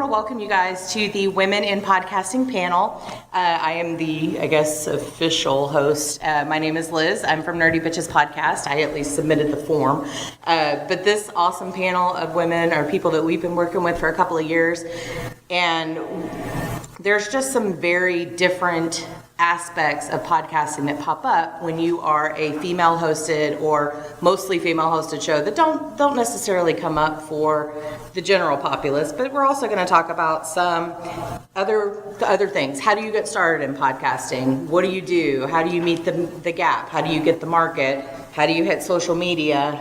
to welcome you guys to the Women in Podcasting panel. I am the, official host. My name is Liz. I'm from Nerdy Bitches Podcast. I at least submitted the form. But this awesome panel of women are people that we've been working with for a couple of years. And there's just some very different aspects of podcasting that pop up when you are a female hosted or mostly female hosted show that don't necessarily come up for the general populace. But we're also going to talk about some other things. How do you get started in podcasting? What do you do? How do you meet the gap? How do you get the market? How do you hit social media?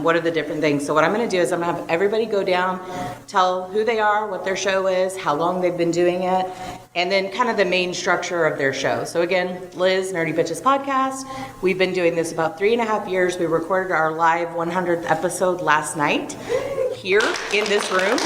What are the different things? So what I'm going to do is I'm going to have everybody go down, tell who they are, what their show is, how long they've been doing it, and then kind of the main structure of their show. So again, Liz, Nerdy Bitches Podcast. We've been doing this about 3.5 years. We recorded our live 100th episode last night here in this room.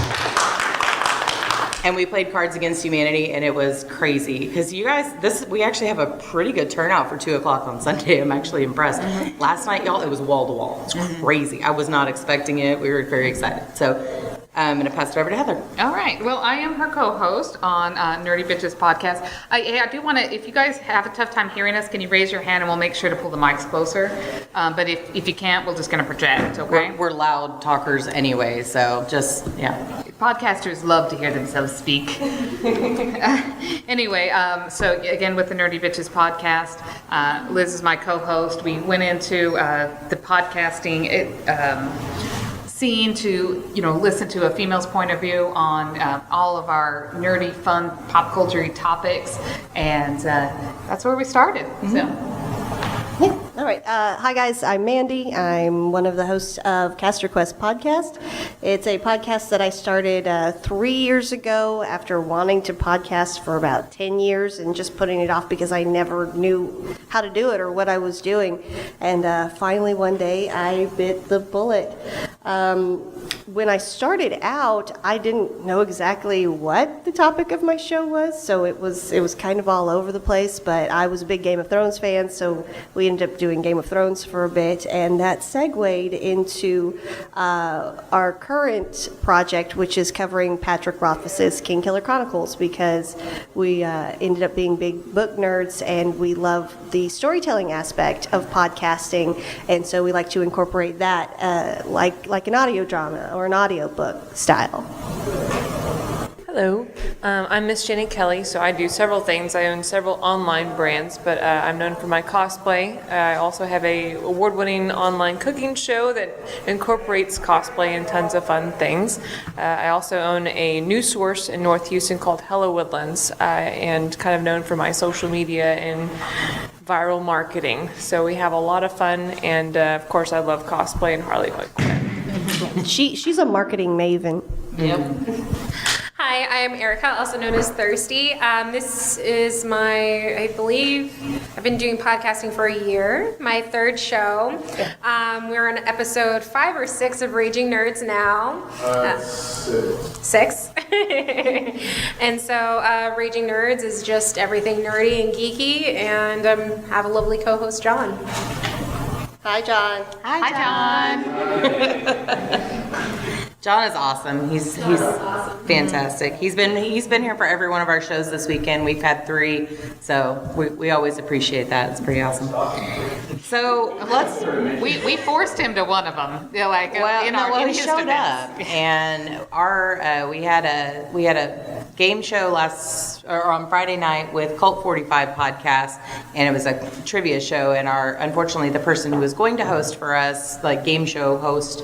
And we played Cards Against Humanity, and it was crazy. Because you guys, we actually have a pretty good turnout for 2 o'clock on Sunday. I'm actually impressed. Mm-hmm. Last night, y'all, it was wall to wall. It's crazy. I was not expecting it. We were very excited. So I'm going to pass it over to Heather. All right. Well, I am her co-host on Nerdy Bitches Podcast. I do want to, if you guys have a tough time hearing us, can you raise your hand and we'll make sure to pull the mics closer. But if you can't, we're just going to project, okay? We're loud talkers anyway, so just, yeah. Podcasters love to hear themselves speak. Anyway, so again, with the Nerdy Bitches Podcast, Liz is my co-host. We went into the podcasting scene to, listen to a female's point of view on all of our nerdy, fun, pop culture topics, and that's where we started. Mm-hmm. So. Yeah. All right. Hi, guys. I'm Mandy. I'm one of the hosts of CasterQuest podcast. It's a podcast that I started 3 years ago after wanting to podcast for about 10 years and just putting it off because I never knew how to do it or what I was doing. And finally, one day, I bit the bullet. When I started out, I didn't know exactly what the topic of my show was, so it was kind of all over the place, but I was a big Game of Thrones fan, so we ended up doing Game of Thrones for a bit, and that segued into our current project, which is covering Patrick Rothfuss's Kingkiller Chronicles, because we ended up being big book nerds, and we love the storytelling aspect of podcasting, and so we like to incorporate that like an audio drama or an audio book style. Hello, I'm Miss Jenny Kelley, so I do several things. I own several online brands, but I'm known for my cosplay. I also have a award-winning online cooking show that incorporates cosplay and tons of fun things. I also own a news source in North Houston called Hello Woodlands, and kind of known for my social media and viral marketing. So we have a lot of fun, and of course I love cosplay and Harley Quinn. She's a marketing maven. Yep. Hi, I am Erica, also known as Thirsty. This is I believe, I've been doing podcasting for a year, my third show. We're on episode 5 or 6 of Raging Nerds now. 6. And so Raging Nerds is just everything nerdy and geeky, and have a lovely co-host, John. Hi, John. Hi, John. John is awesome. He's awesome. Fantastic. He's been here for every one of our shows this weekend. We've had 3, so we always appreciate that. It's pretty awesome. So We forced him to one of them. he showed up, and we had a game show on Friday night with Cult 45 podcast, and it was a trivia show. And unfortunately, the person who was going to host for us, like game show host,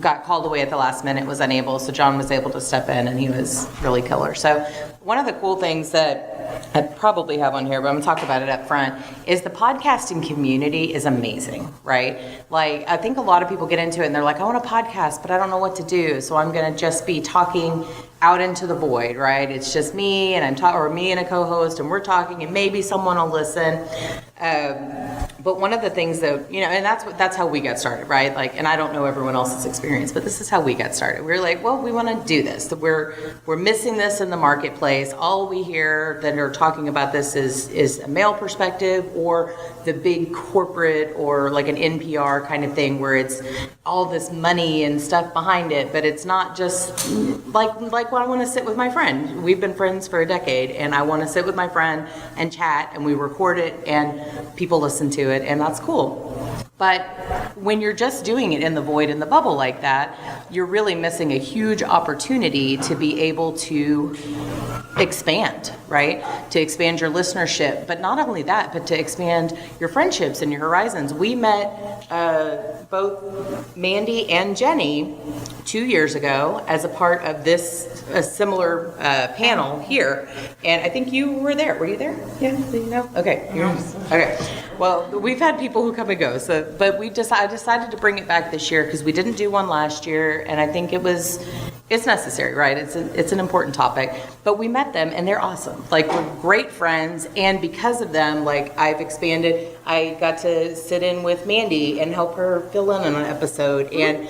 got called away at the last minute, was unable, so John was able to step in, and he was really killer. So one of the cool things that I probably have on here, but I'm going to talk about it up front, is the podcasting community is amazing, right? Like, I think a lot of people get into it and they're like, I want a podcast, but I don't know what to do, so I'm going to just be talking out into the void, right? It's just me and me and a co-host, and we're talking, and maybe someone will listen. But one of the things that, and that's how we got started, right? Like, and I don't know everyone else's experience, but this is how we got started. We were like, well, we want to do this. We're missing this in the marketplace. All we hear that are talking about this is a male perspective or the big corporate or like an NPR kind of thing where it's all this money and stuff behind it, but it's not just like when I want to sit with my friend. We've been friends for a decade, and I want to sit with my friend and chat, and we record it, and people listen to it, and that's cool. But when you're just doing it in the void, in the bubble like that, you're really missing a huge opportunity to be able to expand, right? To expand your listenership, but not only that, but to expand your friendships and your horizons. We met both Mandy and Jenny 2 years ago as a part of this similar panel here, and I think you were there. Were you there? Yeah, no? Okay. Okay. Well, we've had people who come and go, but I decided to bring it back this year because we didn't do one last year, and I think it's necessary, right? It's an important topic. But we met them, and they're awesome. Like, we're great friends, and because of them, like, I've expanded. I got to sit in with Mandy and help her fill in on an episode, and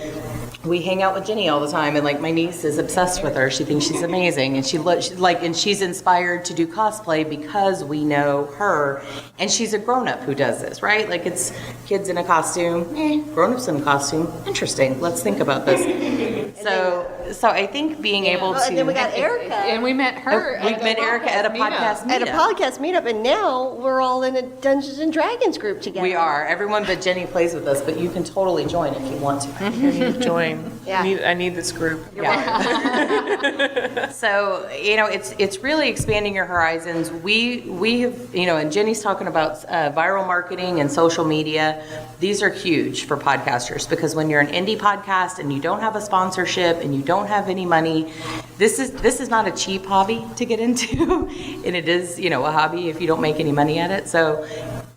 we hang out with Jenny all the time, and like my niece is obsessed with her. She thinks she's amazing, and she's inspired to do cosplay because we know her, and she's a grown-up who does this, right? Like, it's kids in a costume, grown-ups in a costume. Interesting. Let's think about this. So I think being able to. And then we got Erica. And we met her. We met Erica at a podcast meetup. At a podcast meetup, and now we're all in a Dungeons and Dragons group together. We are. Everyone but Jenny plays with us, but you can totally join if you want to. Join. Yeah. I need this group. Yeah. So, it's really expanding your horizons. We have, and Jenny's talking about viral marketing and social media. These are huge for podcasters because when you're an indie podcast and you don't have a sponsorship and you don't have any money, this is not a cheap hobby to get into, and it is, a hobby if you don't make any money at it. So,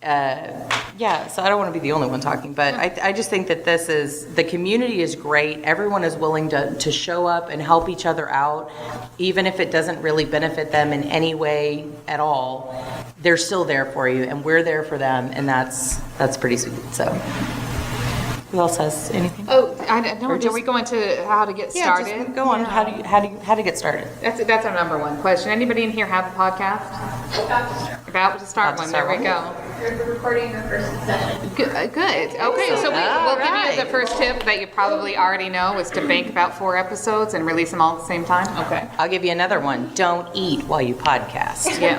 so I don't want to be the only one talking, but I just think that the community is great. Everyone is willing to show up and help each other out, even if it doesn't really benefit them in any way at all. They're still there for you, and we're there for them, and that's pretty sweet. So, who else has anything? Oh, I don't know. Are we going to how to get started? Yeah, just go on. Yeah. How to get started? That's our number one question. Anybody in here have a podcast? About to start one. There we go. You're recording your first session. Good. Okay, so we'll give you the first tip that you probably already know is to bank about 4 episodes and release them all at the same time. Okay. I'll give you another one. Don't eat while you podcast. Yeah.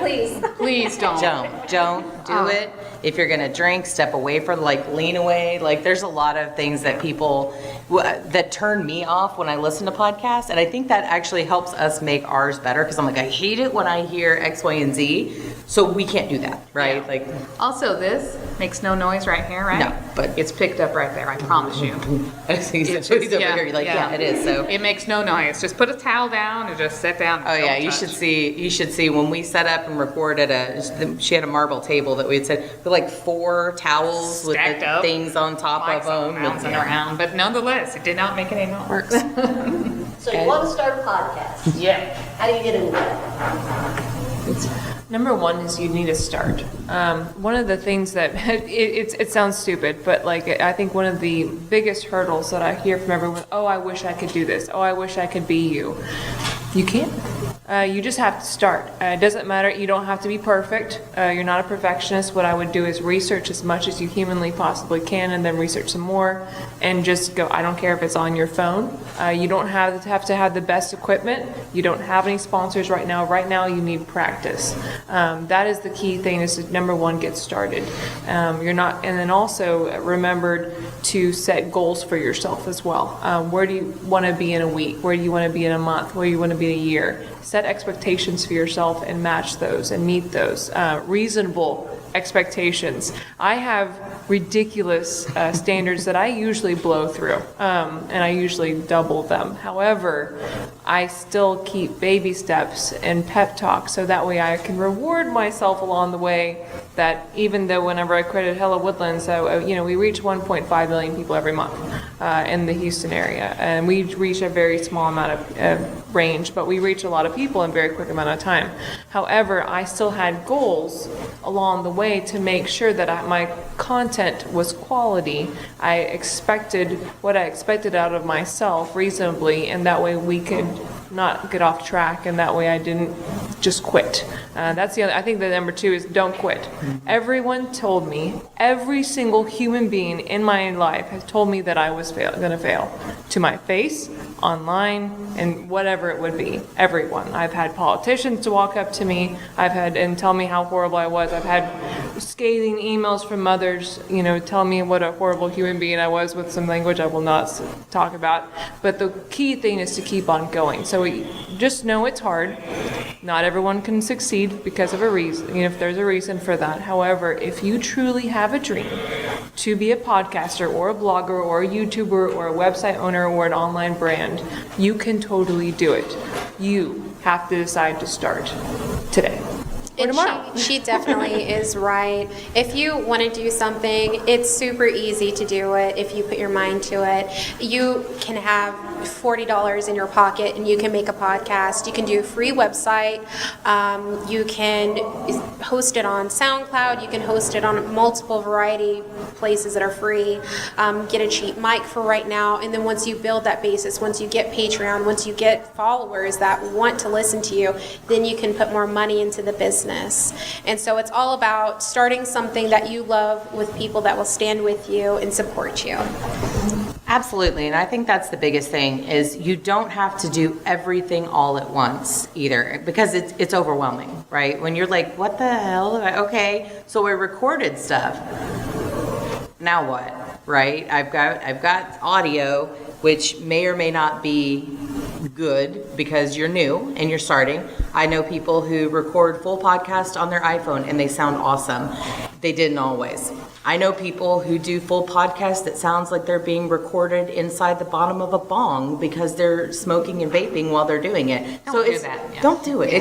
Please don't. Don't do it. If you're gonna drink, step away from, lean away. There's a lot of things that people that turn me off when I listen to podcasts, and I think that actually helps us make ours better because I'm like, I hate it when I hear X, Y, and Z. So we can't do that, right? Yeah. Also, this makes no noise right here, right? No, but it's picked up right there. I promise you. He's over here. You're like, yeah, it is. So it makes no noise. Just put a towel down and just sit down. Oh yeah, you should see when we set up and recorded she had a marble table that we had set with 4 towels with the things on top of them. Bouncing around, but nonetheless, it did not make any noise. So you want to start a podcast? Yeah. How do you get into that? Number one is you need to start. One of the things that it sounds stupid, but I think one of the biggest hurdles that I hear from everyone, oh, I wish I could do this. Oh, I wish I could be you. You can't. You just have to start. It doesn't matter. You don't have to be perfect. You're not a perfectionist. What I would do is research as much as you humanly possibly can and then research some more and just go. I don't care if it's on your phone. You don't have to have the best equipment. You don't have any sponsors right now. Right now you need practice. That is the key thing is to, number one, get started. And then also remember to set goals for yourself as well. Where do you want to be in a week? Where do you want to be in a month? Where do you want to be in a year? Set expectations for yourself and match those and meet those. Reasonable expectations. I have ridiculous standards that I usually blow through, and I usually double them. However, I still keep baby steps and pep talks so that way I can reward myself along the way. That even though whenever I created Hello Woodlands, we reach 1.5 million people every month in the Houston area, and we reach a very small amount of range, but we reach a lot of people in a very quick amount of time. However, I still had goals along the way to make sure that my content was quality. I expected what I expected out of myself reasonably, and that way we could not get off track, and that way I didn't just quit. That's the other. I think the number 2 is don't quit. Everyone told me, every single human being in my life has told me that I was going to fail. To my face, online, and whatever it would be. Everyone. I've had politicians to walk up to me. I've had and tell me how horrible I was. I've had scathing emails from mothers, tell me what a horrible human being I was with some language I will not talk about. But the key thing is to keep on going. So just know it's hard. Not everyone can succeed because of a reason, if there's a reason for that. However, if you truly have a dream to be a podcaster or a blogger or a YouTuber or a website owner or an online brand, you can totally do it. You have to decide to start today. And she definitely is right. If you want to do something, it's super easy to do it if you put your mind to it. You can have $40 in your pocket and you can make a podcast. You can do a free website. You can host it on SoundCloud. You can host it on multiple variety places that are free. Get a cheap mic for right now. And then once you build that basis, once you get Patreon, once you get followers that want to listen to you, then you can put more money into the business. And so it's all about starting something that you love with people that will stand with you and support you. Absolutely, and I think that's the biggest thing is you don't have to do everything all at once either, because it's overwhelming, right? When you're like, what the hell? Okay, so I recorded stuff. Now what, right? I've got audio, which may or may not be good because you're new and you're starting. I know people who record full podcasts on their iPhone and they sound awesome. They didn't always. I know people who do full podcasts that sounds like they're being recorded inside the bottom of a bong because they're smoking and vaping while they're doing it. Don't do that. Yeah. Don't do it. Yeah.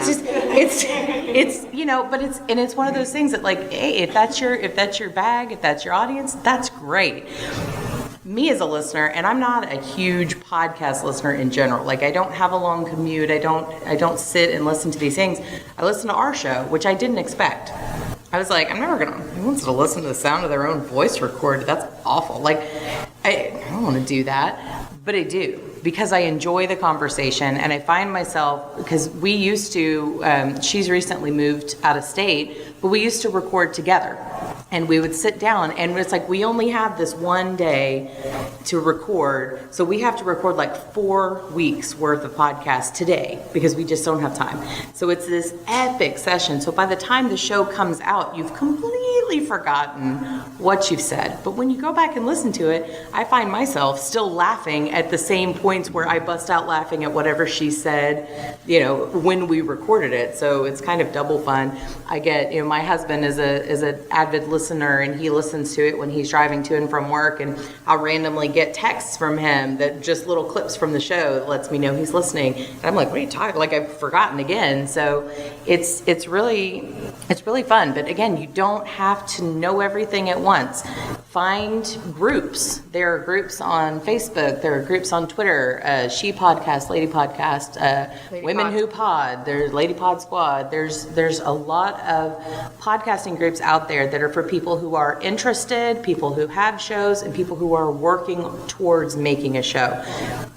It's but it's one of those things that like, hey, if that's your bag, if that's your audience, that's great. Me as a listener, and I'm not a huge podcast listener in general. Like I don't have a long commute. I don't sit and listen to these things. I listen to our show, which I didn't expect. I was like, who wants to listen to the sound of their own voice recorded? That's awful. Like, I don't want to do that, but I do because I enjoy the conversation, and I find myself, because we used to, she's recently moved out of state, but we used to record together. And we would sit down, and it's like we only have this one day to record, so we have to record like 4 weeks worth of podcasts today because we just don't have time. So it's this epic session. So by the time the show comes out, you've completely forgotten what you've said. But when you go back and listen to it, I find myself still laughing at the same points where I bust out laughing at whatever she said, when we recorded it. So it's kind of double fun. I get, my husband is an avid listener, and he listens to it when he's driving to and from work, and I'll randomly get texts from him that just little clips from the show that lets me know he's listening, and I'm like, what are you talking, like I've forgotten again. So it's really fun. But again, you don't have to know everything at once. Find groups. There are groups on Facebook, there are groups on Twitter, She Podcast, Lady Podcast, Women Who Pod, there's Lady Pod Squad. There's a lot of podcasting groups out there that are for people who are interested, people who have shows, and people who are working towards making a show.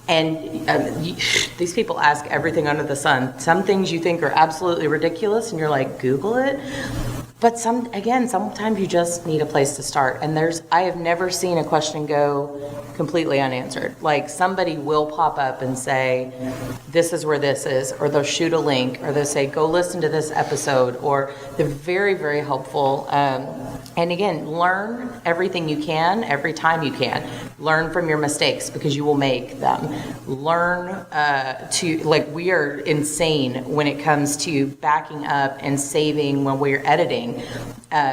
And these people ask everything under the sun. Some things you think are absolutely ridiculous, and you're like, Google it. But sometimes you just need a place to start. And I have never seen a question go completely unanswered. Like somebody will pop up and say, this is where this is, or they'll shoot a link, or they'll say, go listen to this episode, or they're very, very helpful. And again, learn everything you can, every time you can. Learn from your mistakes because you will make them. Learn we are insane when it comes to backing up and saving when we're editing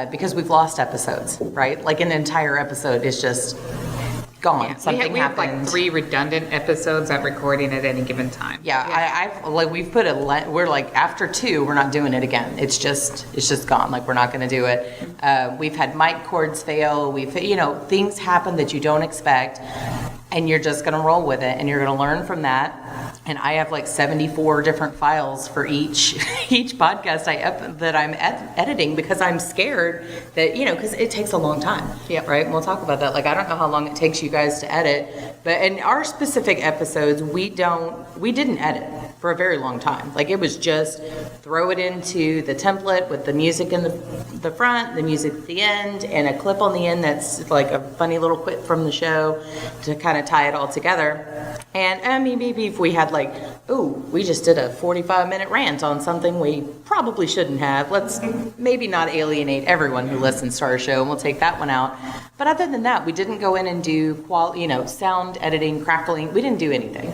because we've lost episodes, right? Like an entire episode is just gone. Yeah, Something we have happened. like 3 redundant episodes at recording at any given time. Yeah, we're like after 2, we're not doing it again. It's just gone. Like we're not going to do it. We've had mic cords fail. Things happen that you don't expect, and you're just going to roll with it, and you're going to learn from that. And I have like 74 different files for each podcast that I'm editing, because I'm scared that, because it takes a long time. Yep. Right? And we'll talk about that. Like, I don't know how long it takes you guys to edit, but in our specific episodes, we didn't edit for a very long time. Like, it was just throw it into the template with the music in the front, the music at the end, and a clip on the end that's like a funny little quip from the show to kind of tie it all together. And I mean, maybe if we had like, we just did a 45-minute rant on something we probably shouldn't have. Let's maybe not alienate everyone who listens to our show, and we'll take that one out. But other than that, we didn't go in and do sound editing, crackling. We didn't do anything.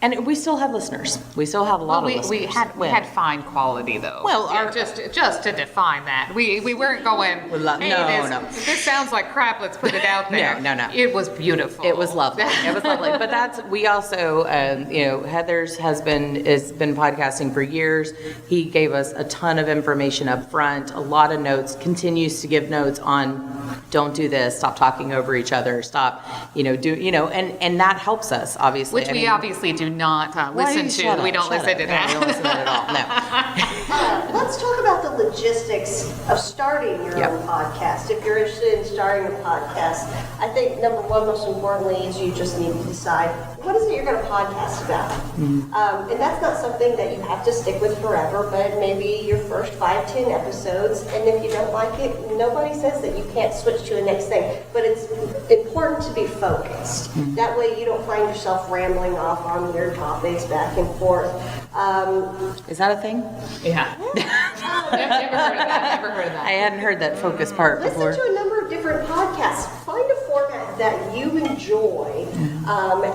And we still have listeners. We still have a lot of listeners. We had fine quality though. Well, just to define that, we weren't going. This sounds like crap. Let's put it out there. No. It was beautiful. It was lovely. But we also, Heather's husband has been podcasting for years. He gave us a ton of information up front, a lot of notes. Continues to give notes on, don't do this, stop talking over each other, stop, and that helps us obviously. Which we obviously do not listen to. We don't listen to that. We don't listen to it at all. No. Let's talk about the logistics of starting your own podcast. If you're interested in starting a podcast, I think number one, most importantly, is you just need to decide what is it you're going to podcast about. And that's not something that you have to stick with forever, but maybe your first 5-10 episodes, and if you don't like it, nobody says that you can't switch to the next thing, but it's important to be focused. That way you don't find yourself rambling off on weird topics back and forth. Is that a thing? Yeah. Never heard of that. I hadn't heard that focus part before. Listen to a number of different podcasts. Find a format that you enjoy,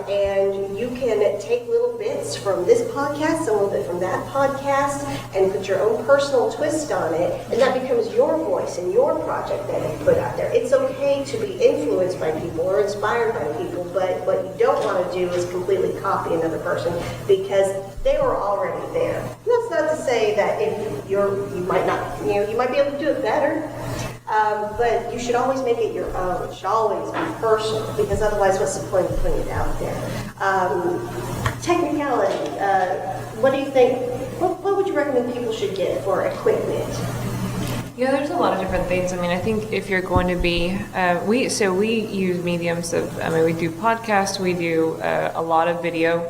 and you can take little bits from this podcast, a little bit from that podcast, and put your own personal twist on it, and that becomes your voice and your project that you put out there. It's okay to be influenced by people or inspired by people, but what you don't want to do is completely copy another person, because they were already there. And that's not to say that if you might not, you might be able to do it better. But you should always make it your own. It should always be personal, because otherwise, what's the point of putting it out there? Technicality. What do you think? What would you recommend people should get for equipment? Yeah, there's a lot of different things. I mean, I think if you're going to be, we use mediums of, we do podcasts, we do a lot of video,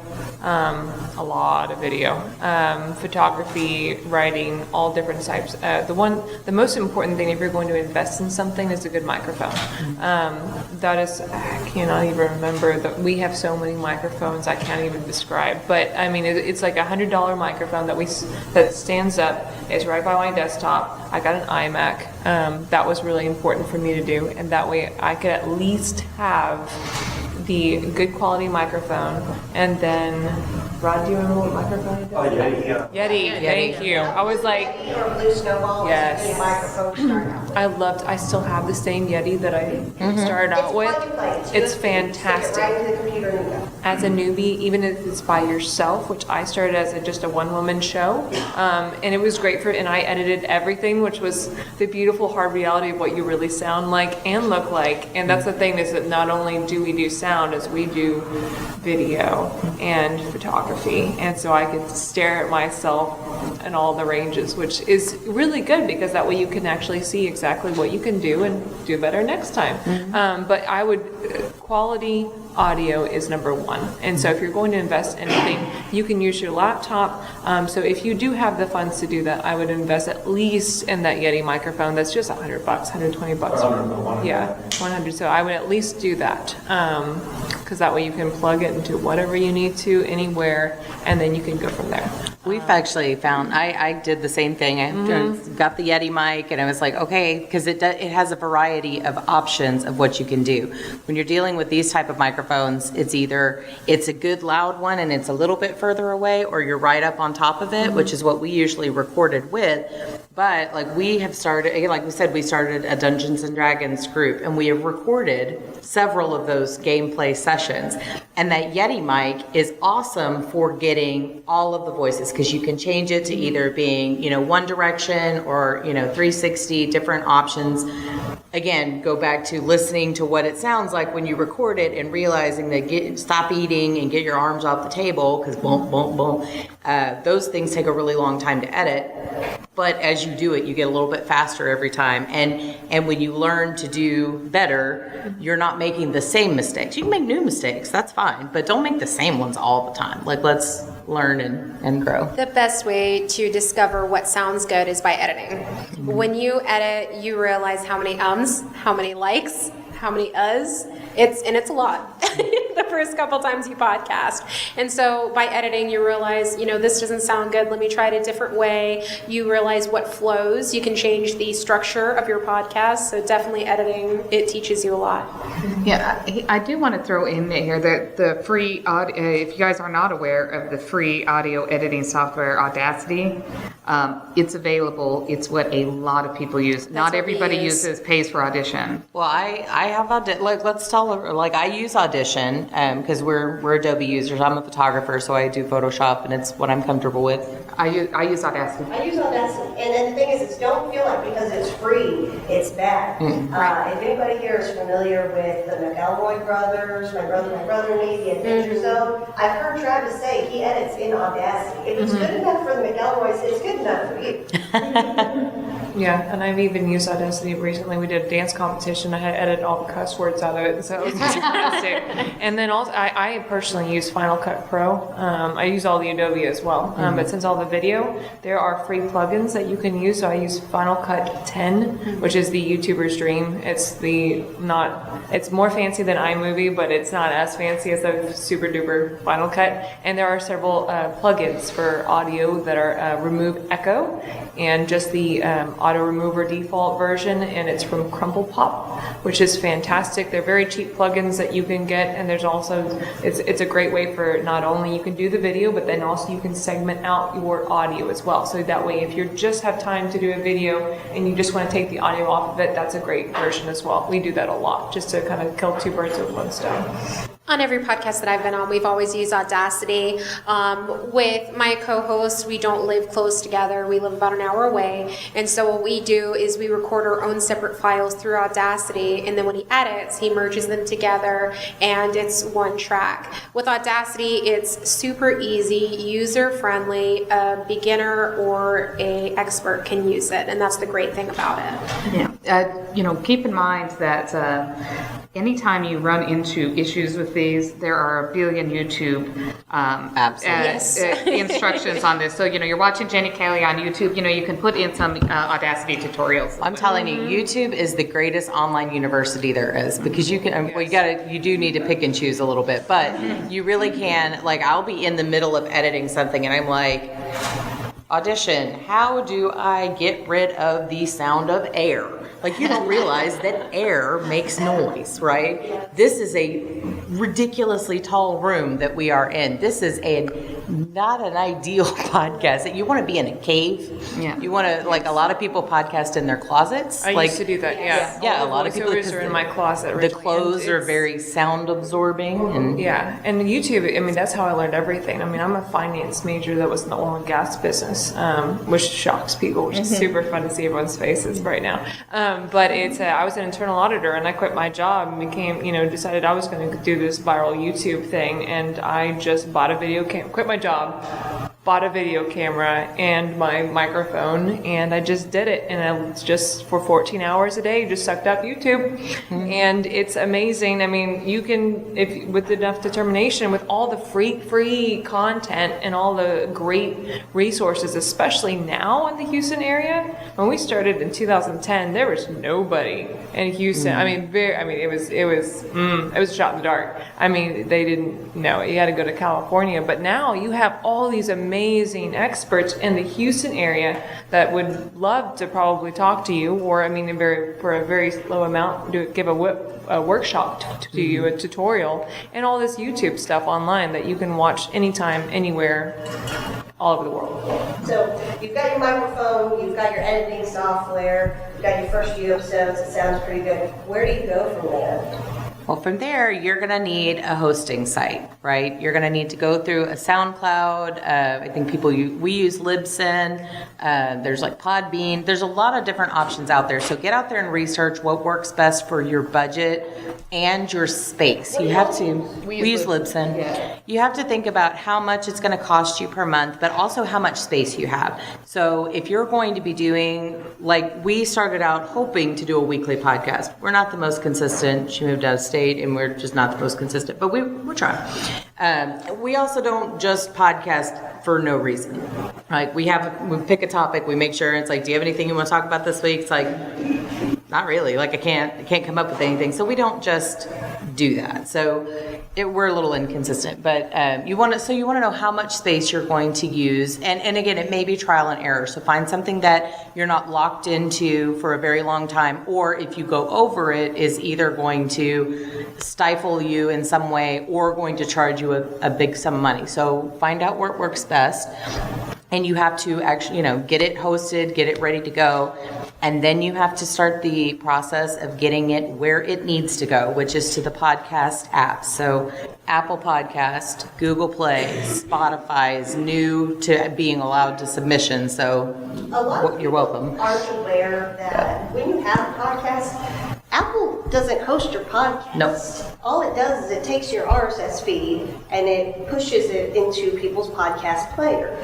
photography, writing, all different types. The most important thing if you're going to invest in something is a good microphone. That is, I cannot even remember that we have so many microphones I can't even describe. But I mean, it's like $100 microphone that stands up. It's right by my desktop. I got an iMac. That was really important for me to do, and that way I could at least have the good quality microphone. And then, Rod, do you remember what microphone you did? Oh, Yeti, thank you. I was like, Or Blue Snowball. Yes. Microphone to start out with. I still have the same Yeti that I started out with. Plug and play. It's USB. fantastic. Stick it right into the computer and go. As a newbie, even if it's by yourself, which I started as just a one-woman show, and it was great and I edited everything, which was the beautiful hard reality of what you really sound like and look like. And that's the thing, is that not only do we do sound, as we do video and photography, and so I could stare at myself in all the ranges, which is really good, because that way you can actually see exactly what you can do and do better next time. But I would, quality audio is number one. And so if you're going to invest in anything, you can use your laptop. So if you do have the funds to do that, I would invest at least in that Yeti microphone. That's just $100, $120. Yeah, 100. So I would at least do that. Because that way you can plug it into whatever you need to, anywhere, and then you can go from there. We've actually found, I did the same thing. I got the Yeti mic, and I was like, okay, because it has a variety of options of what you can do. When you're dealing with these type of microphones, it's either it's a good loud one and it's a little bit further away, or you're right up on top of it, which is what we usually recorded with. But like we have started, again, like we said, we started a Dungeons and Dragons group, and we have recorded several of those gameplay sessions. And that Yeti mic is awesome for getting all of the voices, because you can change it to either being, one direction or, 360, different options. Again, go back to listening to what it sounds like when you record it and realizing that stop eating and get your arms off the table, because boom, boom, boom. Those things take a really long time to edit. But as you do it, you get a little bit faster every time. And when you learn to do better, you're not making the same mistakes. You can make new mistakes, that's fine, but don't make the same ones all the time. Like, let's learn and grow. The best way to discover what sounds good is by editing. When you edit, you realize how many ums, how many likes, how many uhs. It's a lot the first couple times you podcast. And so by editing, you realize, this doesn't sound good. Let me try it a different way. You realize what flows. You can change the structure of your podcast. So definitely editing, it teaches you a lot. Yeah, I do want to throw in here that the free audio, if you guys are not aware of the free audio editing software Audacity, it's available. It's what a lot of people use. Not everybody pays for Audition. Well, I have let's tell her, I use Audition because we're Adobe users. I'm a photographer, so I do Photoshop, and it's what I'm comfortable with. I use Audacity. I use Audacity, and then the thing is, don't feel like because it's free, it's bad. If anybody here is familiar with the McElroy brothers, my brother and me, the Adventure Zone, I've heard Travis say he edits in Audacity. If it's good enough for the McElroys, it's good enough for you. Yeah, and I've even used Audacity recently. We did a dance competition. I had to edit all the cuss words out of it, so it was fantastic. And then also, I personally use Final Cut Pro. I use all the Adobe as well. But since all the video, there are free plugins that you can use. So I use Final Cut 10, which is the YouTuber's dream. It's more fancy than iMovie, but it's not as fancy as the super duper Final Cut. And there are several plugins for audio that are remove echo and just the auto remover default version, and it's from Crumple Pop, which is fantastic. They're very cheap plugins that you can get, and there's also it's a great way for not only you can do the video, but then also you can segment out your audio as well. So that way, if you just have time to do a video and you just want to take the audio off of it, that's a great version as well. We do that a lot, just to kind of kill two birds with one stone. On every podcast that I've been on, we've always used Audacity. With my co-hosts, we don't live close together. We live about an hour away. And so what we do is we record our own separate files through Audacity. And then when he edits, he merges them together and it's one track. With Audacity, it's super easy, user-friendly. A beginner or a expert can use it. And that's the great thing about it. Yeah. Keep in mind that anytime you run into issues with these, there are a billion YouTube instructions on this. So, you're watching Jenny Kelley on YouTube, you can put in some Audacity tutorials. I'm telling you, YouTube is the greatest online university there is, because you can, you do need to pick and choose a little bit, but you really can, I'll be in the middle of editing something and I'm like, Audition, how do I get rid of the sound of air? You don't realize that air makes noise, right? This is a ridiculously tall room that we are in. This is not an ideal podcast. You want to be in a cave. Yeah. You want to, a lot of people podcast in their closets. I used to do that, yeah. Yeah, a lot of people are in my closet. The clothes are very sound absorbing. And YouTube, that's how I learned everything. I'm a finance major that was in the oil and gas business, which shocks people, which is super fun to see everyone's faces right now. But I was an internal auditor, and I quit my job and became, decided I was going to do this viral YouTube thing, and I just bought a video camera, quit my job, bought a video camera and my microphone, and I just did it, and I just for 14 hours a day just sucked up YouTube. And it's amazing. You can, if with enough determination, with all the free content and all the great resources, especially now in the Houston area. When we started in 2010, there was nobody in Houston. It was a shot in the dark. They didn't know. You had to go to California, but now you have all these amazing experts in the Houston area that would love to probably talk to you, or for a very low amount, give a workshop to you, a tutorial, and all this YouTube stuff online that you can watch anytime, anywhere. all over the world. So you've got your microphone, you've got your editing software, you've got your first few episodes, it sounds pretty good. Where do you go from there? Well, from there, you're going to need a hosting site, right? You're going to need to go through a SoundCloud. I think we use Libsyn. There's like Podbean. There's a lot of different options out there. So get out there and research what works best for your budget and your space. You have to, we use Libsyn. Yeah. You have to think about how much it's going to cost you per month, but also how much space you have. So if you're going to be doing, like we started out hoping to do a weekly podcast. We're not the most consistent. She moved out of state and we're just not the most consistent, but we're trying. We also don't just podcast for no reason. Like we pick a topic, we make sure it's like, do you have anything you want to talk about this week? It's like, not really. Like I can't come up with anything. So we don't just do that. So we're a little inconsistent, but you want to know how much space you're going to use. And again, it may be trial and error. So find something that you're not locked into for a very long time, or if you go over it, is either going to stifle you in some way or going to charge you a big sum of money. So find out where it works best. And you have to actually, get it hosted, get it ready to go. And then you have to start the process of getting it where it needs to go, which is to the podcast apps. So Apple Podcast, Google Play, Spotify is new to being allowed to submission. So you're welcome. Aren't aware that when you have a podcast, Apple doesn't host your podcast. Nope. All it does is it takes your RSS feed and it pushes it into people's podcast player.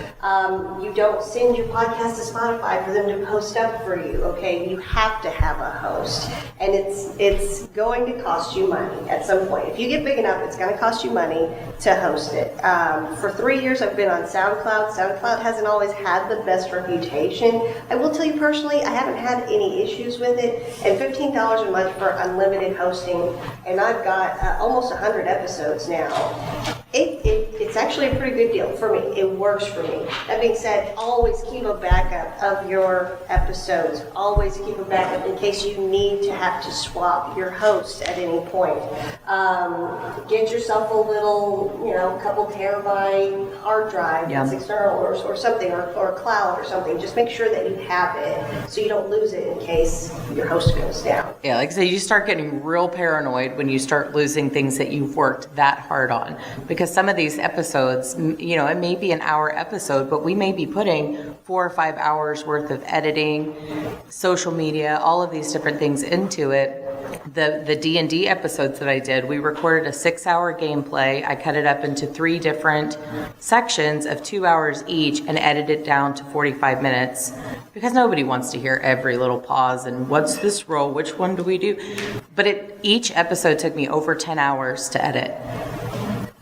You don't send your podcast to Spotify for them to post up for you, okay? You have to have a host. And it's going to cost you money at some point. If you get big enough, it's going to cost you money to host it. For 3 years, I've been on SoundCloud. SoundCloud hasn't always had the best reputation. I will tell you personally, I haven't had any issues with it. And $15 a month for unlimited hosting, and I've got almost 100 episodes now. It's actually a pretty good deal for me. It works for me. That being said, always keep a backup of your episodes. Always keep a backup in case you need to have to swap your host at any point. Get yourself a little, couple terabyte hard drive that's external or something, or a cloud or something. Just make sure that you have it so you don't lose it in case your host goes down. Yeah, like I say, you start getting real paranoid when you start losing things that you've worked that hard on. Because some of these episodes, it may be an hour episode, but we may be putting 4 or 5 hours worth of editing, social media, all of these different things into it. The D&D episodes that I did, we recorded a 6-hour gameplay. I cut it up into 3 different sections of 2 hours each and edited it down to 45 minutes because nobody wants to hear every little pause and what's this roll, which one do we do? But each episode took me over 10 hours to edit.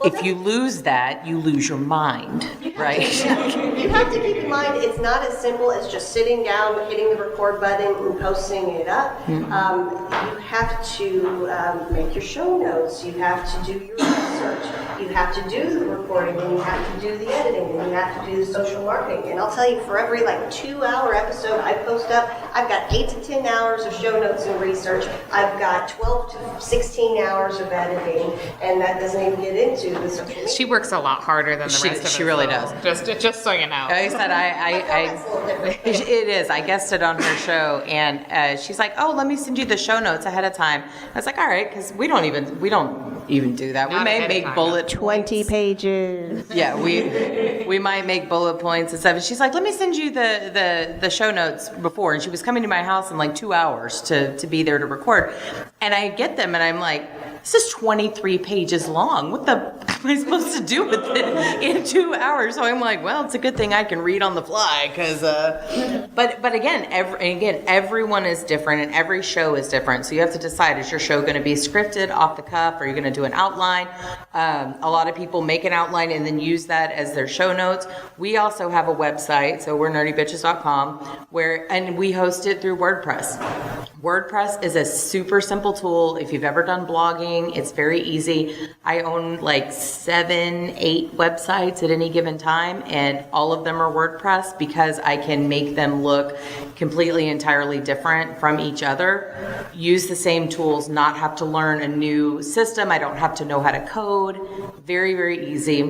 If you lose that, you lose your mind, right? You have to keep in mind it's not as simple as just sitting down, hitting the record button, and posting it up. Mm-hmm. You have to make your show notes. You have to do your research. You have to do the recording, and you have to do the editing, and you have to do the social marketing. And I'll tell you, for every 2-hour episode I post up, I've got 8 to 10 hours of show notes and research. I've got 12 to 16 hours of editing, and that doesn't even get into the social media. She works a lot harder than the rest of us. She really though. does. Just so you know. I said it is. I guested on her show, and she's like, "Oh, let me send you the show notes ahead of time." I was like, "All right," because we don't even do that. Not we may ahead of make time, bullet no. 20 pages. Yeah, we might make bullet points and stuff. And she's like, "Let me send you the show notes before." And she was coming to my house in 2 hours to be there to record. And I get them, and I'm like, "This is 23 pages long. What the am I supposed to do with it in 2 hours?" So I'm like, "Well, it's a good thing I can read on the fly, because." But again, everyone is different, and every show is different. So you have to decide: is your show going to be scripted, off the cuff? Are you going to do an outline? A lot of people make an outline and then use that as their show notes. We also have a website, so we're nerdybitches.com, and we host it through WordPress. WordPress is a super simple tool. If you've ever done blogging blogging. It's very easy. I own like 7, 8 websites at any given time, and all of them are WordPress because I can make them look completely, entirely different from each other. Use the same tools, not have to learn a new system. I don't have to know how to code. Very, very easy.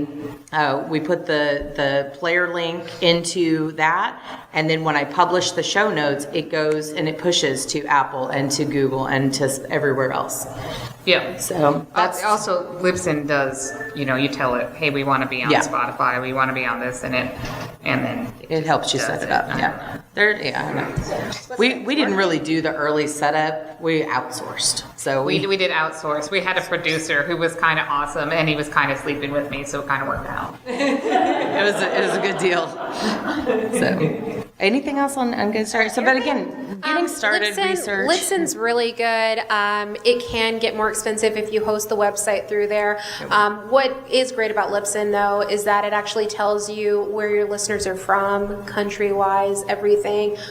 We put the player link into that, and then when I publish the show notes, it goes and it pushes to Apple and to Google and to everywhere else. Yeah. So that's also Libsyn does. You know, you tell it, hey, we want to be on Yeah. Spotify, we want to be on this, and then it helps you does set it it. up. Yeah. I know. We didn't really do the early setup. We outsourced. So we did outsource. We had a producer who was kind of awesome, and he was kind of sleeping with me, so it kind of worked out. it was a good deal. So anything else on getting started? So, but again, getting started research. Libsyn's really good. It can get more expensive if you host the website through there. What is great about Libsyn, though, is that it actually tells you where your listeners are from, country-wise, everything,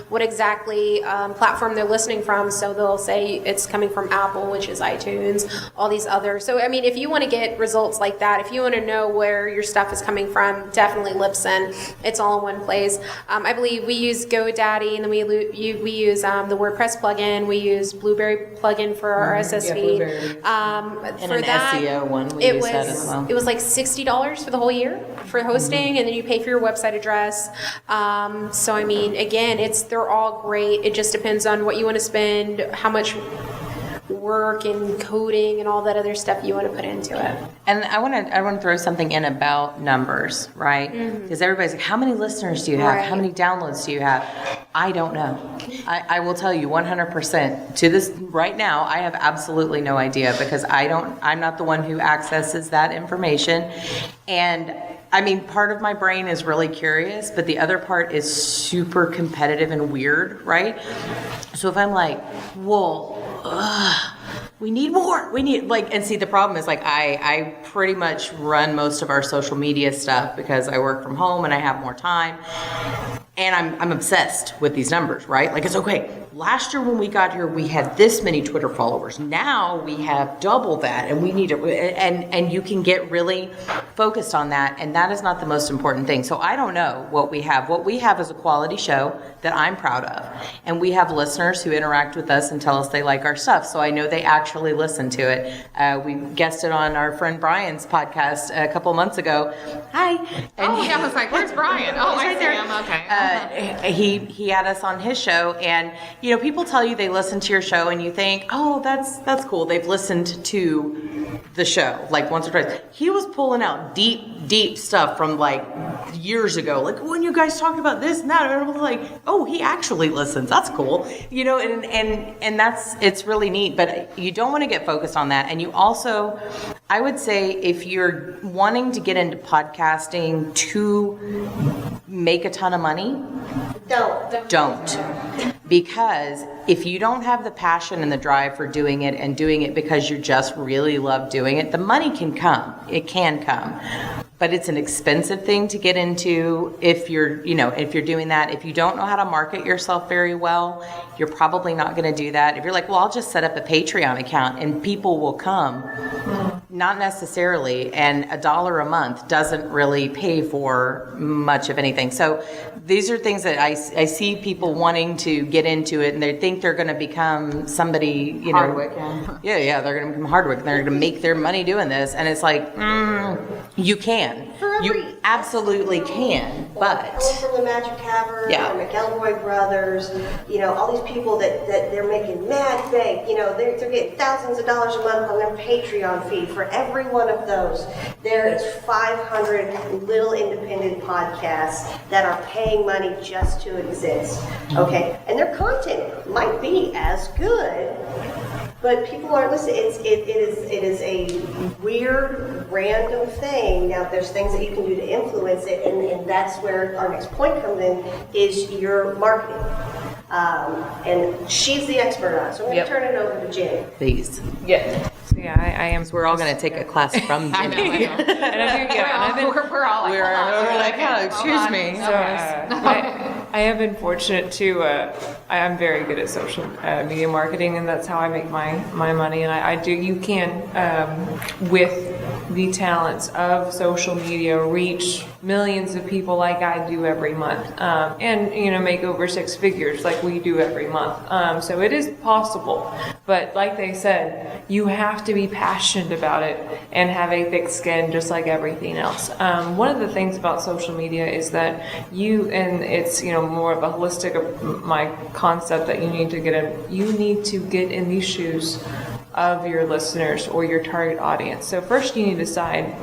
what exactly platform they're listening from. So they'll say it's coming from Apple, which is iTunes, all these others. So, I mean, if you want to get results like that, if you want to know where your stuff is coming from, definitely Libsyn. It's all in one place. I believe we use GoDaddy, and then we use the WordPress plugin. We use Blueberry plugin for our RSS feed. And For an that, SEO one, we use that as well. it was like $60 for the whole year for hosting, and then you pay for your website address. So I mean, again, they're all great. It just depends on what you want to spend, how much work and coding and all that other stuff you want to put into it. And I want to throw something in about numbers, right? Because everybody's like, how many listeners do you have? How Right. many downloads do you have? I don't know. I will tell you 100% to this right now, I have absolutely no idea because I'm not the one who accesses that information. And I mean, part of my brain is really curious, but the other part is super competitive and weird, right? So if I'm like, well, we need more. We need and see, the problem is I pretty much run most of our social media stuff because I work from home and I have more time. And I'm obsessed with these numbers, right? Like, it's okay. Last year when we got here, we had this many Twitter followers. Now we have double that, and we need it. And you can get really focused on that, and that is not the most important thing. So I don't know what we have. What we have is a quality show that I'm proud of, and we have listeners who interact with us and tell us they like our stuff. So I know they actually listen to it. We guested on our friend Brian's podcast a couple months ago. Hi. And I was like, where's Brian? Oh, He's I right see there. him. Okay. He had us on his show, and people tell you they listen to your show and you think, oh, that's cool, they've listened to the show like once or twice. He was pulling out deep stuff from like years ago, like when you guys talked about this and that, and I was like, oh, he actually listens, that's cool, and it's really neat. But you don't want to get focused on that. And you also, I would say, if you're wanting to get into podcasting to make a ton of money, don't. Because if you don't have the passion and the drive for doing it, and doing it because you just really love doing it, the money can come. It can come. But it's an expensive thing to get into if you're doing that. If you don't know how to market yourself very well, you're probably not going to do that. If you're like, well, I'll just set up a Patreon account and people will come. Not necessarily. And $1 a month doesn't really pay for much of anything. So these are things that I see people wanting to get into it, and they think they're going to become somebody, Hardwick, yeah, they're going to become Hardwick, and they're going to make their money doing this. And it's like, you can. You absolutely can, but From the Magic Cavern, Yeah. the McElroy brothers, all these people that they're making mad bank, they're getting thousands of dollars a month on their Patreon feed. For every one of those, there is 500 little independent podcasts that are paying money just to exist. Okay, and their content might be as good, but people aren't listening. It is a weird, random thing. Now, there's things that you can do to influence it, and that's where our next point comes in, is your marketing. And she's the expert on it, so I'm going to turn it over to Jen. please. Yeah. So yeah, I am. We're all going to take a class from I know. Jenny. And I do, yeah, and I've been We're all like, We're hold on. like, oh, excuse me. So, I I have been fortunate to, I'm very good at social media marketing, and that's how I make my money. And you can, with the talents of social media, reach millions of people like I do every month, and make over six figures like we do every month. So it is possible, but like they said, you have to be passionate about it and have a thick skin, just like everything else. One of the things about social media is that it's more of a holistic my concept that you need to get in the shoes of your listeners or your target audience. So first you need to decide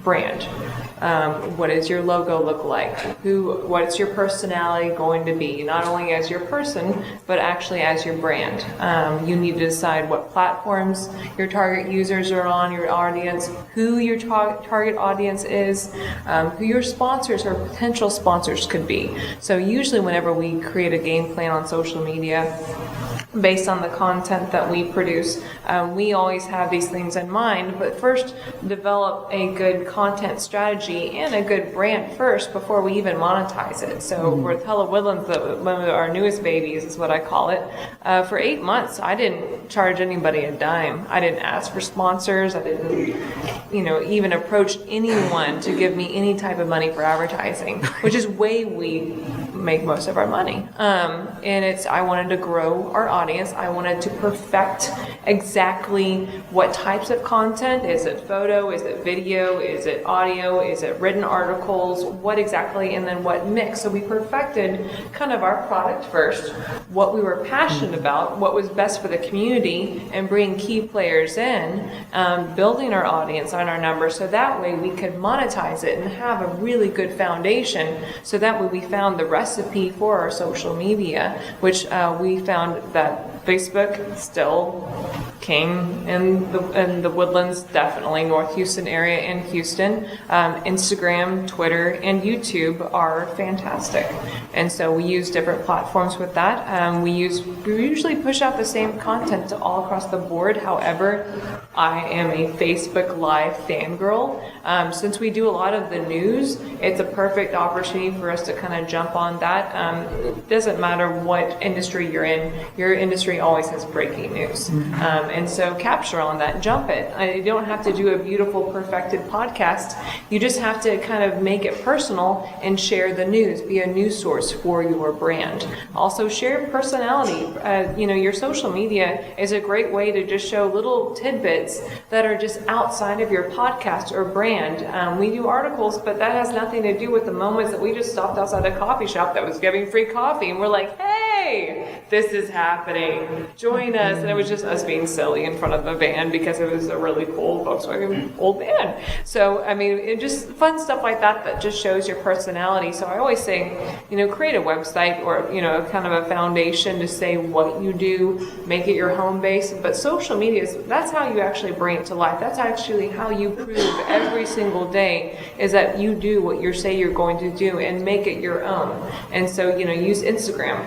brand. What does your logo look like? What is your personality going to be? Not only as your person, but actually as your brand. You need to decide what platforms your target users are on, your audience, who your target audience is, who your sponsors or potential sponsors could be. So usually whenever we create a game plan on social media, based on the content that we produce, we always have these things in mind, but first develop a good content strategy and a good brand first before we even monetize it. So with Hello Woodlands, one of our newest babies is what I call it, for 8 months I didn't charge anybody a dime. I didn't ask for sponsors. I didn't even approach anyone to give me any type of money for advertising, which is way we make most of our money. And I wanted to grow our audience. I wanted to perfect exactly what types of content. Is it photo? Is it video? Is it audio? Is it written articles? What exactly? And then what mix? So we perfected kind of our product first, what we were passionate about, what was best for the community, and bring key players in, building our audience on our numbers, so that way we could monetize it and have a really good foundation. So that way we found the recipe for our social media, which we found that Facebook still king in the Woodlands, definitely North Houston area and Houston. Instagram, Twitter, and YouTube are fantastic, and so we use different platforms with that. We usually push out the same content to all across the board. However, I am a Facebook Live fangirl. Since we do a lot of the news, it's a perfect opportunity for us to kind of jump on that. It doesn't matter what industry you're in, your industry always has breaking news. And so capture on that, jump it. You don't have to do a beautiful, perfected podcast. You just have to kind of make it personal and share the news, be a news source for your brand. Also share personality. Your social media is a great way to just show little tidbits that are just outside of your podcast or brand. We do articles, but that has nothing to do with the moments that we just stopped outside a coffee shop that was giving free coffee, and we're like, hey, this is happening. Join us. And it was just us being silly in front of the band because it was a really cool Volkswagen old band. So, it just fun stuff like that just shows your personality. So I always say, create a website or, kind of a foundation to say what you do, make it your home base. But social media, that's how you actually bring it to life. That's actually how you prove every single day is that you do what you say you're going to do and make it your own. And so, use Instagram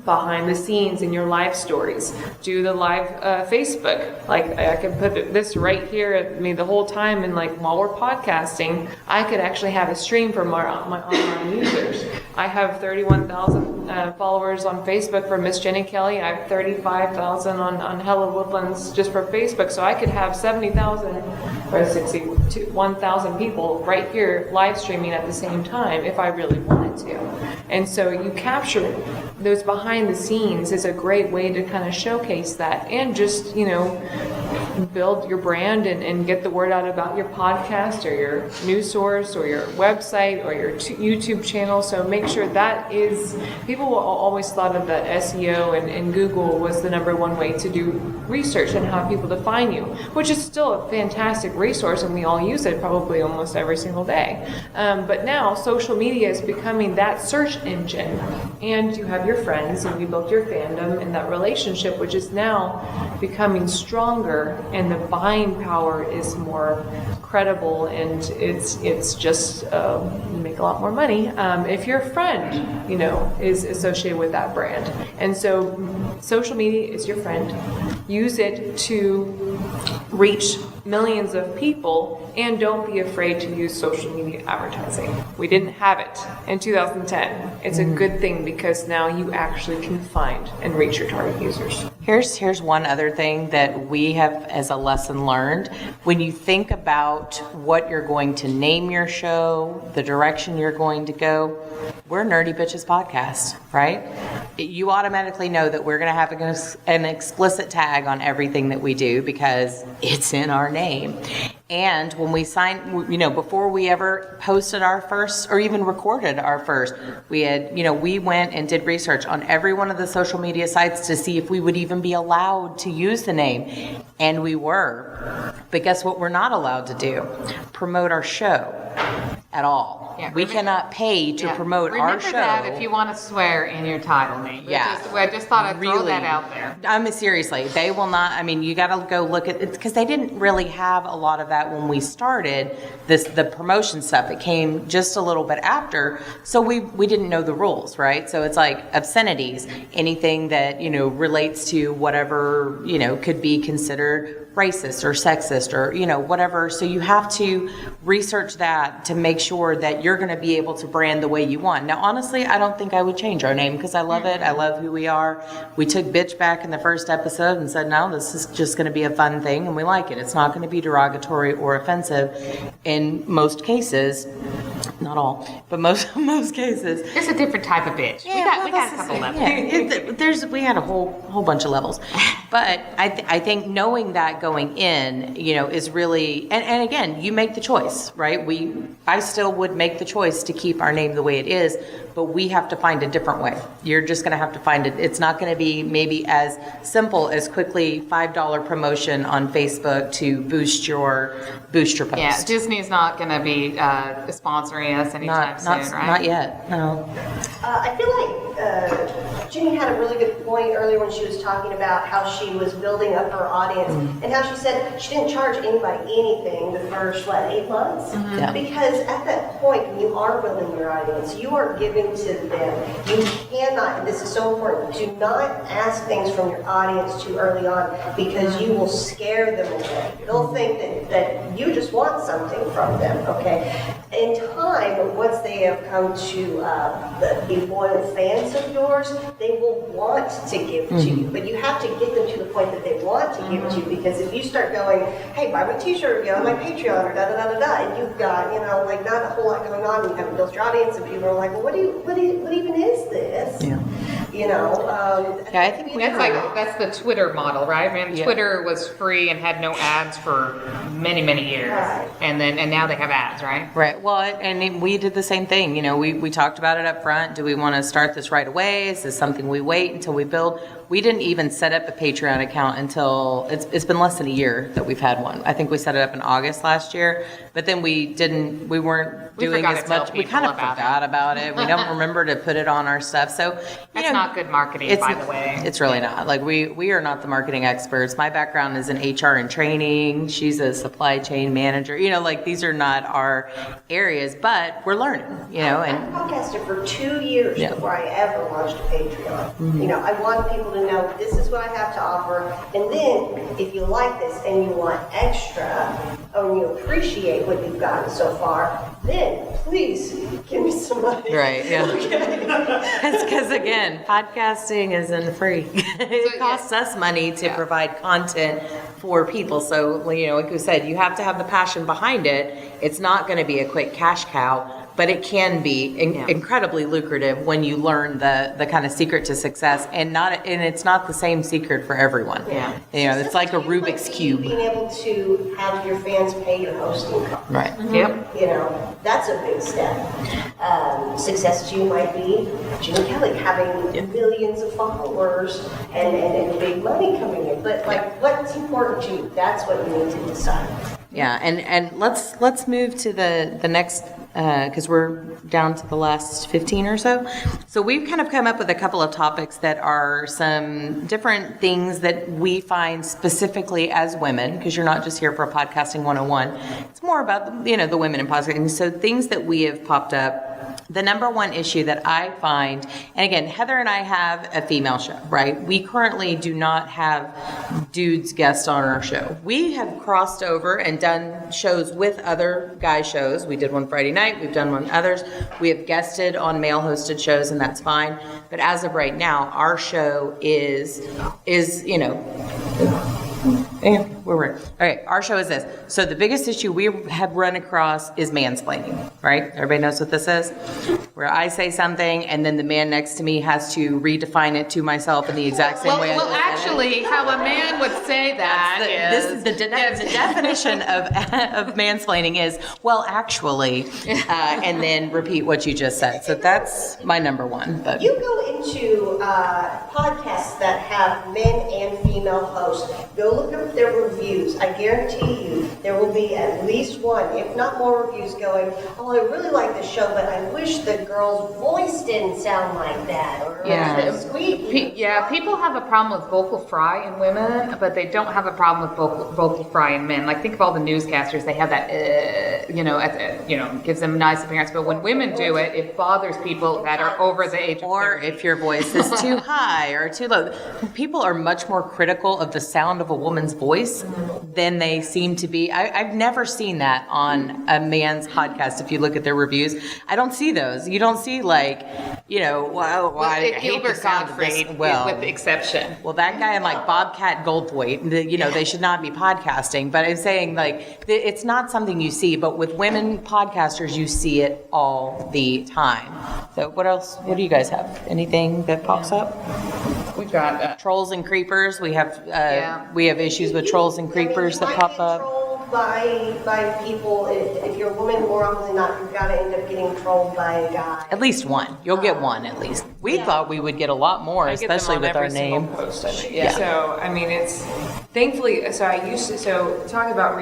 behind the scenes in your live stories. Do the live Facebook. Like I can put this right here the whole time, and while we're podcasting, I could actually have a stream from my online users. I have 31,000 followers on Facebook for Miss Jenny Kelley. I have 35,000 on Hello Woodlands just for Facebook. So I could have 70,000 or 61,000 people right here live streaming at the same time if I really wanted to. And so you capture those behind the scenes is a great way to kind of showcase that and just, build your brand and get the word out about your podcast or your news source or your website or your YouTube channel. So make sure that is, people always thought of that SEO and Google was the number one way to do research and how people to find you, which is still a fantastic resource and we all use it probably almost every single day. But now social media is becoming that search engine, and you have your friends and you built your fandom and that relationship, which is now becoming stronger, and the buying power is more credible, and it's just you make a lot more money if your friend is associated with that brand. And so social media is your friend. Use it to reach millions of people, and don't be afraid to use social media advertising. We didn't have it in 2010. It's a good thing because now you actually can find and reach your target users. Here's one other thing that we have as a lesson learned. When you think about what you're going to name your show, the direction you're going to go, we're Nerdy Bitches Podcast, right? You automatically know that we're going to have an explicit tag on everything that we do because it's in our name. And when we signed, before we ever posted our first or even recorded our first, we had, we went and did research on every one of the social media sites to see if we would even be allowed to use the name. And we were. But guess what we're not allowed to do? Promote our show at all. Yeah, we cannot pay to promote our show. Remember that if you want to swear in your title name. Yeah. I just thought I'd throw that out there. I mean, seriously, they will not. You got to go look at it because they didn't really have a lot of that when we started the promotion stuff. It came just a little bit after, so we didn't know the rules, right? So it's like obscenities, anything that relates to whatever could be considered racist or sexist or whatever. So you have to research that to make sure that you're going to be able to brand the way you want. Now, honestly, I don't think I would change our name because I love it. I love who we are. We took bitch back in the first episode and said, no, this is just going to be a fun thing, and we like it. It's not going to be derogatory or offensive in most cases. Not all, but most cases. It's a different type of bitch. Yeah, we got a couple levels. Yeah, we had a whole bunch of levels, but I think knowing that going in, is really and again, you make the choice, right? I still would make the choice to keep our name the way it is, but we have to find a different way. You're just going to have to find it. It's not going to be maybe as simple as quickly $5 promotion on Facebook to boost your post. Yeah, Disney's not going to be sponsoring us anytime soon, right? Not yet. No. I feel like Ginny had a really good point earlier when she was talking about how she was building up her audience and how she said she didn't charge anybody anything the first, 8 months? Yeah. Because at that point, when you are building your audience, you are giving to them. You cannot, and this is so important, do not ask things from your audience too early on because you will scare them away. They'll think that you just want something from them, okay? In time, once they have come to be loyal fans of yours, they will want to give to you. But you have to get them to the point that they want to give to you, because if you start going, hey, buy my t-shirt, get on my Patreon, or da-da-da-da-da, and you've got, not a whole lot going on, and you haven't built your audience, and people are like, well, what even is this? Yeah. I think That's the Twitter model, right? Yeah. Twitter was free and had no ads for many, many years. Right. And now they have ads, right? Right. Well, and we did the same thing. We talked about it up front. Do we want to start this right away? Is this something we wait until we build? We didn't even set up a Patreon account until it's been less than a year that we've had one. I think we set it up in August last year, but then we weren't doing as much. We kind of forgot about it. We don't remember to put it on our stuff. So that's not good marketing, by the way. It's really not. Like we are not the marketing experts. My background is in HR and training. She's a supply chain manager. These are not our areas, but we're learning. I podcasted for 2 years before I ever launched a Patreon. I want people to know this is what I have to offer, and then if you like this and you want extra, or you appreciate what you've gotten so far, then please give me some money. Right, yeah. It's because, again, podcasting isn't free. It costs us money to provide content for people. So, like we said, you have to have the passion behind it. It's not going to be a quick cash cow, but it can be incredibly lucrative when you learn the kind of secret to success, and it's not the same secret for everyone. Yeah. It's like a Rubik's Cube. Being able to have your fans pay your hosting costs. Right. Yep. That's a big step. Success to you might be Ginny Kelley having millions of followers and big money coming in. But what's important to you? That's what you need to decide. Yeah, and let's move to the next, because we're down to the last 15 or so. So we've kind of come up with a couple of topics that are some different things that we find specifically as women, because you're not just here for a podcasting 101. It's more about the women in podcasting. So things that we have popped up The number one issue that I find, and again, Heather and I have a female show, right? We currently do not have dudes guests on our show. We have crossed over and done shows with other guy shows. We did one Friday night, we've done one others. We have guested on male hosted shows, and that's fine. But as of right now, our show is all right, our show is this. So the biggest issue we have run across is mansplaining, right? Everybody knows what this is? Where I say something and then the man next to me has to redefine it to myself in the exact same way. Well, actually, how a man would say that the definition of mansplaining is, well, actually, and then repeat what you just said. So that's my number one. But You go into podcasts that have men and female hosts. Go look up their reviews. I guarantee you there will be at least one, if not more, reviews going, oh, I really like the show, but I wish the girl's voice didn't sound like that. Or squeaky. People have a problem with vocal fry in women, but they don't have a problem with vocal fry in men. Like, think of all the newscasters; they have that, gives them a nice appearance. But when women do it, it bothers people that are over the age of 30. Or if your voice is too high or too low. People are much more critical of the sound of a woman's voice than they seem to be. I've never seen that on a man's podcast. If you look at their reviews, I don't see those. You don't see I hate the Gilbert sound of this. Gottfried, with the exception. Well, that guy and Bobcat Goldthwait, they should not be podcasting. But I'm saying it's not something you see. But with women podcasters, you see it all the time. So what else? What do you guys have? Anything that pops up? We've got Trolls and creepers. We have issues with trolls and creepers that pop up. By people. If you're a woman, more often than not, you've got to end up getting trolled by a guy. At least one. You'll get one at least. We thought we would get a lot more, especially with our name. Post, I think. Yeah. So I mean, it's thankfully. So I used to. So talk about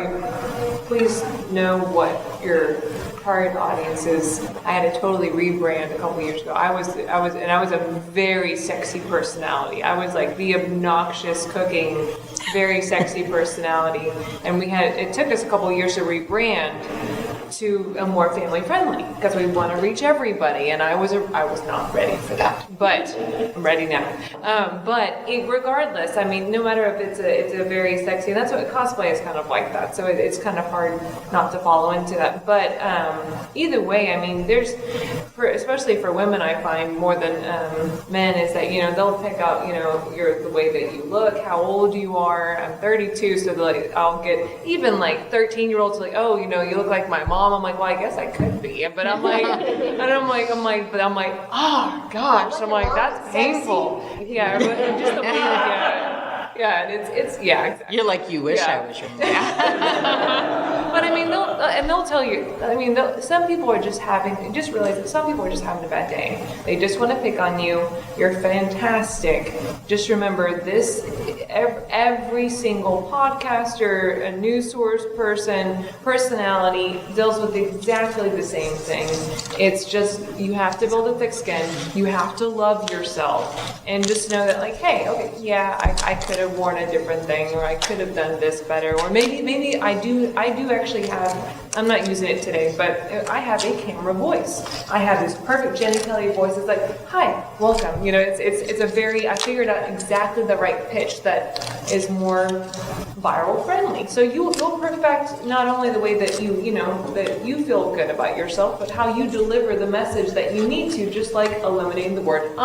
please know what your target audience is. I had to totally rebrand a couple years ago. I was a very sexy personality. I was like the obnoxious cooking, very sexy personality, and it took us a couple years to rebrand to a more family friendly because we want to reach everybody, and I was not ready for that, but I'm ready now. Regardless, I mean, no matter if it's a very sexy, and that's what cosplay is kind of like that. So it's kind of hard not to follow into that. But either way, I mean, especially for women, I find more than men is that they'll pick out the way that you look, how old you are. I'm 32, so I'll get even 13-year-olds oh you look like my mom. I'm like, well, I guess I could be, but I'm like, oh gosh, I'm like, that's painful. Yeah, but just the way and it's exactly. You're like, you wish I was your mom. But I mean, they'll tell you. I mean, some people are just realize that some people are just having a bad day. They just want to pick on you. You're fantastic. Just remember this: every single podcaster, a news source personality deals with exactly the same thing. It's just you have to build a thick skin. You have to love yourself, and just know that hey, okay, yeah, I could have worn a different thing, or I could have done this better, or maybe I do actually have, I'm not using it today, but I have a camera voice. I have this perfect Jenny Kelley voice. It's like, hi, welcome. It's a very, I figured out exactly the right pitch that is more viral friendly. So you'll perfect not only the way that that you feel good about yourself, but how you deliver the message that you need to, just like eliminating the word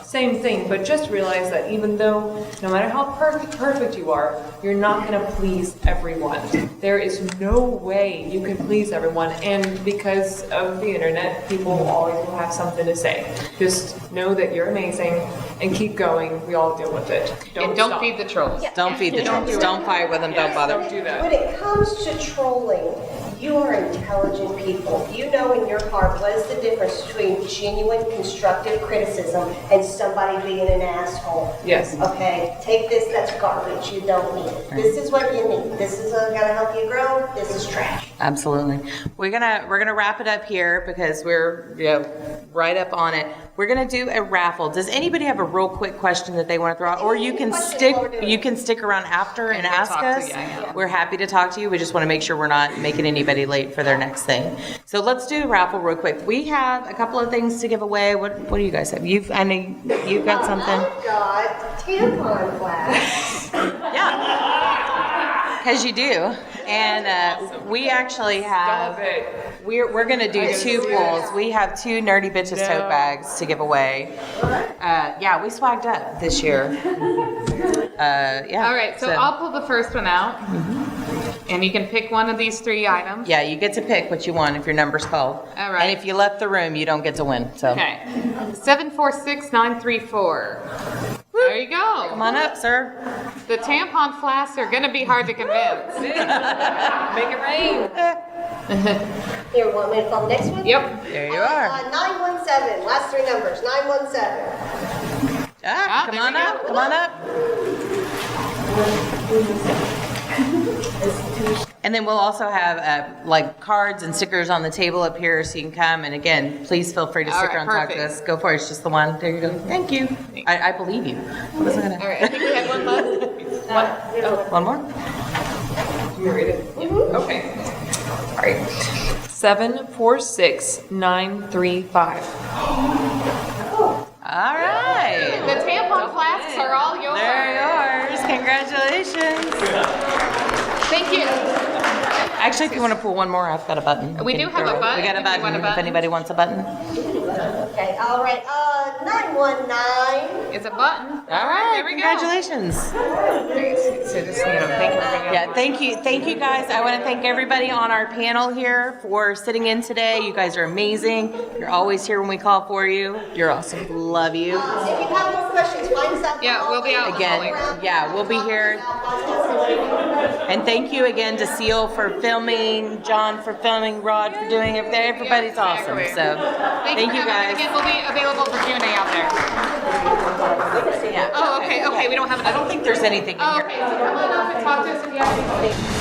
Same thing, but just realize that even though, no matter how perfect you are, you're not going to please everyone. There is no way you can please everyone, and because of the internet, people always will have something to say. Just know that you're amazing and keep going. We all deal with it. Don't feed the trolls. Yeah. Don't feed the trolls. Don't fight with them. Don't bother. Don't do that. When it comes to trolling, you are intelligent people. You know in your heart what is the difference between genuine constructive criticism and somebody being an asshole. Yes. Okay, take this, that's garbage, you don't need it. This is what you need. This is gonna help you grow, this is trash. Absolutely. We're gonna wrap it up here because we're right up on it. We're gonna do a raffle. Does anybody have a real quick question that they want to throw out, or you can stick around after and ask us? We're happy to talk to you. We just want to make sure we're not making anybody late for their next thing. So let's do a raffle real quick. We have a couple of things to give away. What do you guys have? I know you've got something. I've got tampon flags. Yeah. Because you do. And we actually have, we're going to do 2 pulls. We have 2 Nerdy Bitches tote bags to give away. Yeah, we swagged up this year. Yeah. All right, so I'll pull the first one out. And you can pick one of these 3 items. Yeah, you get to pick what you want if your number's called. All right. And if you left the room, you don't get to win. So. Okay. 746934. There you go. Come on up, sir. The tampon flasks are going to be hard to convince. Make it rain. Here, want me to call the next one? Yep. There you are. 917, last 3 numbers, 917. Come there on we up. go. Come on up. And then we'll also have like cards and stickers on the table up here so you can come. And again, please feel free to All stick right, around and talk to perfect. us. Go for it. It's just the one. There you go. Thank you. I believe you. I wasn't gonna. All right, I think we had one left. One more? You read it? Okay. All right. 746935. All right. The tampon flasks are all yours. They're yours. Congratulations. Thank you. Actually, if you want to pull one more, I've got a button. We do have a button. We got a If you want button. a If button. anybody wants a button. Okay, all right, 919. It's a button. All right. There we go. Congratulations. So just, thank you for being Yeah, thank you guys. I want to thank everybody on our panel here for sitting in today. You guys are amazing. You're always here when we call for you. You're awesome. Love you. If you have more questions, find us out. Yeah, we'll be out Again, yeah, we'll be here. And thank you again to Seale for filming, John for filming, Rod for doing everything. Everybody's awesome. So thank you for coming. guys. Again, we'll be available for Q&A out there. Yeah. Oh, okay, we don't have I don't think there's anything in Oh, here. okay, so come on up and talk to us if you have anything.